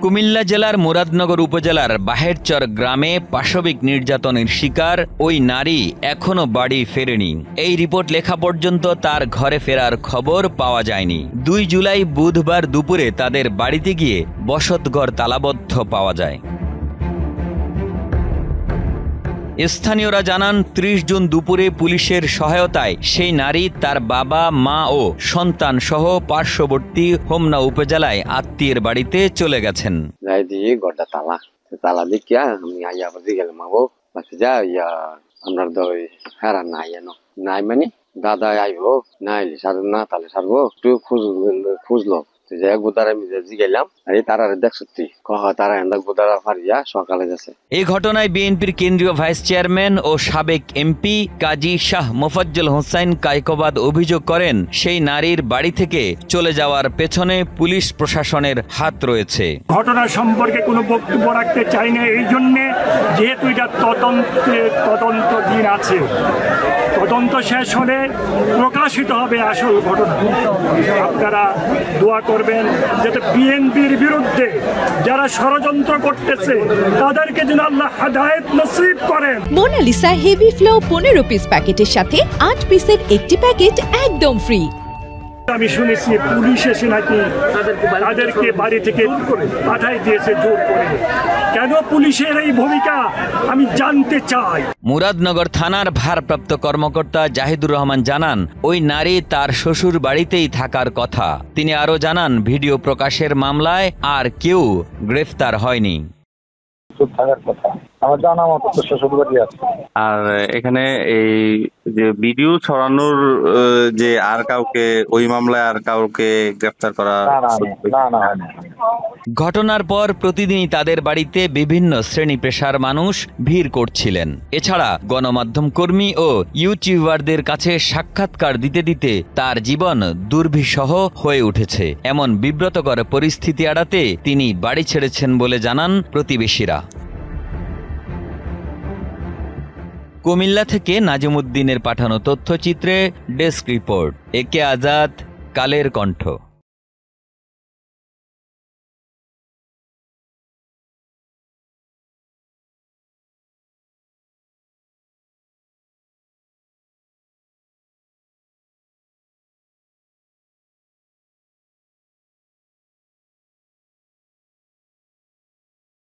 কুমিল্লা জেলার মুরাদনগর উপজেলার বাহেরচর গ্রামে পাশবিক নির্যাতনের শিকার ওই নারী এখনো বাড়ি ফেরেনি। এই রিপোর্ট লেখা পর্যন্ত তার ঘরে ফেরার খবর পাওয়া যায়নি। 2 জুলাই বুধবার দুপুরে তাদের বাড়িতে গিয়ে বসতঘর তালাবদ্ধ পাওয়া যায়। স্থানীয়রা জানান 30 জুন দুপুরে পুলিশের সহায়তায় সেই নারী তার বাবা, মা ও সন্তান সহ পার্শ্ববর্তী হোমনা উপজেলায় আত্মীয়ের বাড়িতে চলে গেছেন। তালা দেখিয়া আমি আইয়া বাড়ি গেলাম যা ইয়া আমরা নাই মানে দাদা আইবো না আইলে সারব না তাহলে সারবো একটু খুঁজলো এই ঘটনায় বিএনপির কেন্দ্রীয় ভাইস চেয়ারম্যান ও সাবেক এমপি কাজী শাহ মোফাজ্জল হোসাইন কায়কোবাদ অভিযোগ করেন, সেই নারীর বাড়ি থেকে চলে যাওয়ার পেছনে পুলিশ প্রশাসনের হাত রয়েছে। ঘটনা সম্পর্কে কোনো বক্তব্য রাখতে চাই না, এই জন্যে যেহেতু এটা তদন্ত দিন আছে, তদন্ত শেষ হলে প্রকাশিত হবে আসল ঘটনা। আপনারা দোয়া করবেন যাতে বিএনপির বিরুদ্ধে যারা ষড়যন্ত্র করতেছে তাদেরকে যেন আল্লাহ হেদায়েত নসিব করেন। মোনালিসা হেভি ফ্লো 15 পিস প্যাকেটের সাথে 8 পিসের একটি প্যাকেট একদম ফ্রি। আমি শুনেছি পুলিশ এসে নাকি তাদেরকে বাড়ি থেকে পাঠাই দিয়েছে জোর করে। কেন পুলিশের এই ভূমিকা আমি জানতে চাই। মুরাদনগর থানার ভারপ্রাপ্ত কর্মকর্তা জাহিদুর রহমান জানান, ওই নারী তার শ্বশুর বাড়িতেই থাকার কথা। তিনি আরো জানান, ভিডিও প্রকাশের মামলায় আর কেউ গ্রেফতার হয়নি। আমার জানা মতো তো শ্বশুরবাড়ি আছে। আর এখানে এই যে ভিডিও ছড়ানোর যে আর কাউকে ওই মামলায় আর কাউকে গ্রেফতার করা না। ঘটনার পর প্রতিদিনই তাদের বাড়িতে বিভিন্ন শ্রেণী পেশার মানুষ ভিড় করছিলেন। এছাড়া গণমাধ্যম কর্মী ও ইউটিউবারদের কাছে সাক্ষাৎকার দিতে দিতে তার জীবন দুর্বিষহ হয়ে উঠেছে। এমন বিব্রতকর পরিস্থিতি এড়াতে তিনি বাড়ি ছেড়েছেন বলে জানান প্রতিবেশীরা। কুমিল্লা থেকে নাজিমুদ্দিনের পাঠানো তথ্যচিত্রে ডেস্ক রিপোর্ট। একে আজাদ, কালের কণ্ঠ।